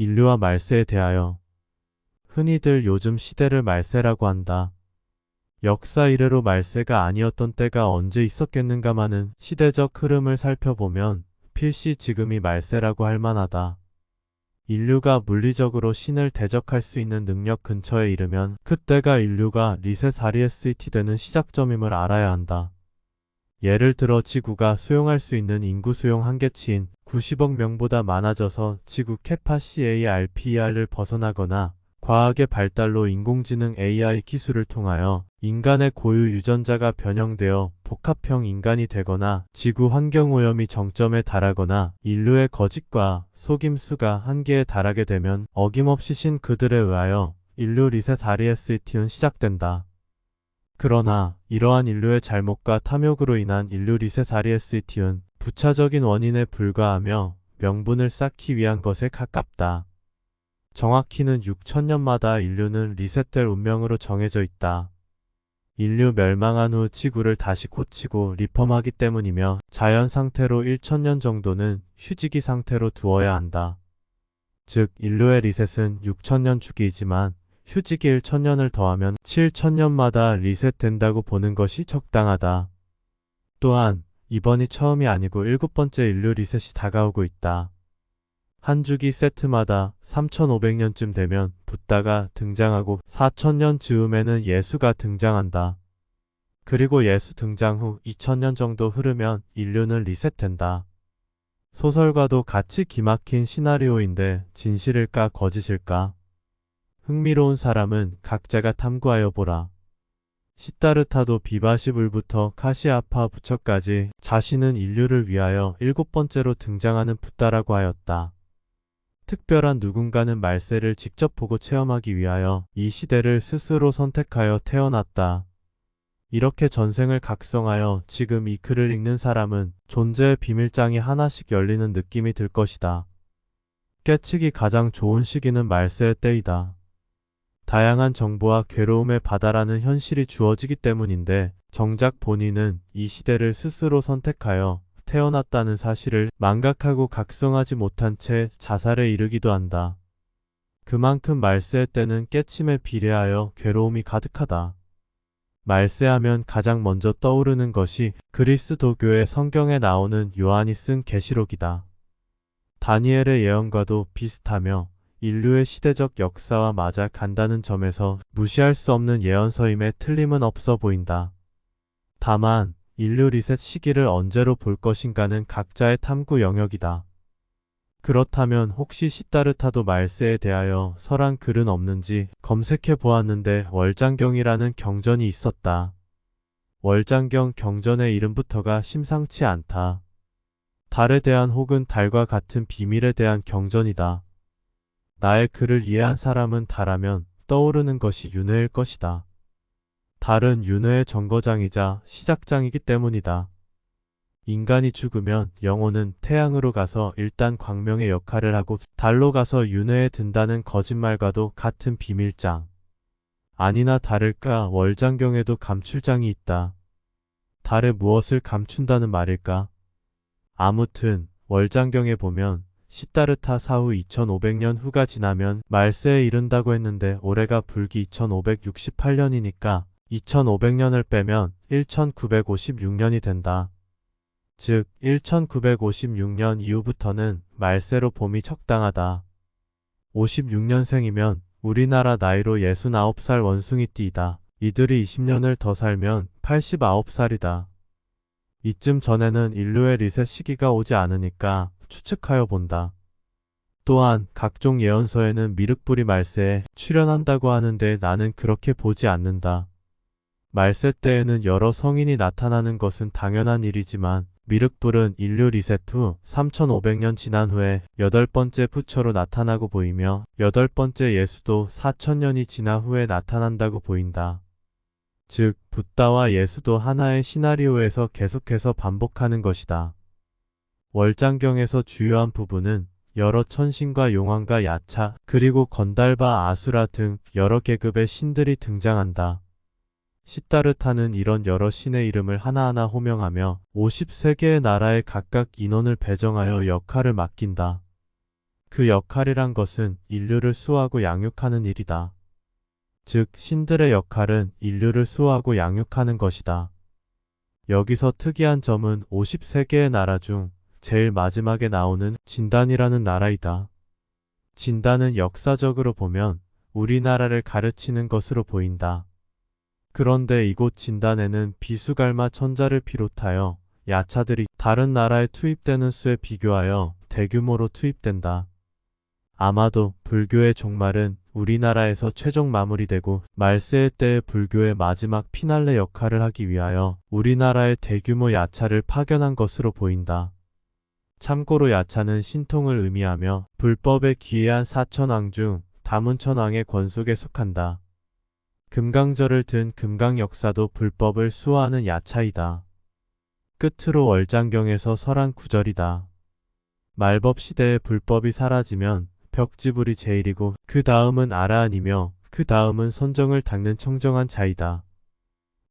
인류와 말세에 대하여. 흔히들 요즘 시대를 말세라고 한다. 역사 이래로 말세가 아니었던 때가 언제 있었겠는가마는 시대적 흐름을 살펴보면 필시 지금이 말세라고 할 만하다. 인류가 물리적으로 신을 대적할 수 있는 능력 근처에 이르면 그때가 인류가 리셋 REST 되는 시작점임을 알아야 한다. 예를 들어 지구가 수용할 수 있는 인구 수용 한계치인 90억 명보다 많아져서 지구 캐파 CARPER를 벗어나거나 과학의 발달로 인공지능 AI 기술을 통하여 인간의 고유 유전자가 변형되어 복합형 인간이 되거나 지구 환경오염이 정점에 달하거나 인류의 거짓과 속임수가 한계에 달하게 되면 어김없이 신 그들에 의하여 인류 리셋 REST는 시작된다. 그러나 이러한 인류의 잘못과 탐욕으로 인한 인류 리셋 REST는 부차적인 원인에 불과하며 명분을 쌓기 위한 것에 가깝다. 정확히는 6천년마다 인류는 리셋될 운명으로 정해져 있다. 인류 멸망한 후 지구를 다시 고치고 리펌하기 때문이며 자연 상태로 1천년 정도는 휴지기 상태로 두어야 한다. 즉 인류의 리셋은 6천년 주기이지만 휴지기 1천년을 더하면 7천년마다 리셋된다고 보는 것이 적당하다. 또한 이번이 처음이 아니고 7번째 인류 리셋이 다가오고 있다. 한 주기 세트마다 3500년쯤 되면 붓다가 등장하고 4000년 즈음에는 예수가 등장한다. 그리고 예수 등장 후 2000년 정도 흐르면 인류는 리셋된다. 소설과도 같이 기막힌 시나리오인데 진실일까 거짓일까? 흥미로운 사람은 각자가 탐구하여 보라. 시다르타도 비바시불부터 카시아파 부처까지 자신은 인류를 위하여 7번째로 등장하는 붓다라고 하였다. 특별한 누군가는 말세를 직접 보고 체험하기 위하여 이 시대를 스스로 선택하여 태어났다. 이렇게 전생을 각성하여 지금 이 글을 읽는 사람은 존재의 비밀장이 하나씩 열리는 느낌이 들 것이다. 깨치기 가장 좋은 시기는 말세의 때이다. 다양한 정보와 괴로움의 바다라는 현실이 주어지기 때문인데 정작 본인은 이 시대를 스스로 선택하여 태어났다는 사실을 망각하고 각성하지 못한 채 자살에 이르기도 한다. 그만큼 말세의 때는 깨침에 비례하여 괴로움이 가득하다. 말세하면 가장 먼저 떠오르는 것이 그리스도교의 성경에 나오는 요한이 쓴 계시록이다. 다니엘의 예언과도 비슷하며 인류의 시대적 역사와 맞아 간다는 점에서 무시할 수 없는 예언서임에 틀림은 없어 보인다. 다만 인류 리셋 시기를 언제로 볼 것인가는 각자의 탐구 영역이다. 그렇다면 혹시 시다르타도 말세에 대하여 설한 글은 없는지 검색해 보았는데 월장경이라는 경전이 있었다. 월장경 경전의 이름부터가 심상치 않다. 달에 대한 혹은 달과 같은 비밀에 대한 경전이다. 나의 글을 이해한 사람은 달하면 떠오르는 것이 윤회일 것이다. 달은 윤회의 정거장이자 시작장이기 때문이다. 인간이 죽으면 영혼은 태양으로 가서 일단 광명의 역할을 하고 달로 가서 윤회에 든다는 거짓말과도 같은 비밀장. 아니나 다를까 월장경에도 감출장이 있다. 달에 무엇을 감춘다는 말일까? 아무튼 월장경에 보면 시다르타 사후 2500년 후가 지나면 말세에 이른다고 했는데 올해가 불기 2568년이니까 2500년을 빼면 1956년이 된다. 즉 1956년 이후부터는 말세로 봄이 적당하다. 56년생이면 우리나라 나이로 69살 원숭이띠이다. 이들이 20년을 더 살면 89살이다. 이쯤 전에는 인류의 리셋 시기가 오지 않으니까 추측하여 본다. 또한 각종 예언서에는 미륵불이 말세에 출현한다고 하는데 나는 그렇게 보지 않는다. 말세 때에는 여러 성인이 나타나는 것은 당연한 일이지만 미륵불은 인류 리셋 후 3500년 지난 후에 8번째 부처로 나타나고 보이며 8번째 예수도 4000년이 지나 후에 나타난다고 보인다. 즉 붓다와 예수도 하나의 시나리오에서 계속해서 반복하는 것이다. 월장경에서 주요한 부분은 여러 천신과 용왕과 야차 그리고 건달바 아수라 등 여러 계급의 신들이 등장한다. 시다르타는 이런 여러 신의 이름을 하나하나 호명하며 53개의 나라에 각각 인원을 배정하여 역할을 맡긴다. 그 역할이란 것은 인류를 수호하고 양육하는 일이다. 즉, 신들의 역할은 인류를 수호하고 양육하는 것이다. 여기서 특이한 점은 53개의 나라 중 제일 마지막에 나오는 진단이라는 나라이다. 진단은 역사적으로 보면 우리나라를 가르치는 것으로 보인다. 그런데 이곳 진단에는 비수갈마 천자를 비롯하여 야차들이 다른 나라에 투입되는 수에 비교하여 대규모로 투입된다. 아마도 불교의 종말은 우리나라에서 최종 마무리되고 말세의 때의 불교의 마지막 피날레 역할을 하기 위하여 우리나라에 대규모 야차를 파견한 것으로 보인다. 참고로 야차는 신통을 의미하며 불법에 기해한 사천왕 중 다문천왕의 권속에 속한다. 금강절을 든 금강역사도 불법을 수호하는 야차이다. 끝으로 월장경에서 설한 구절이다. 말법 시대의 불법이 사라지면 벽지불이 제일이고 그 다음은 아라한이며 그 다음은 선정을 닦는 청정한 자이다.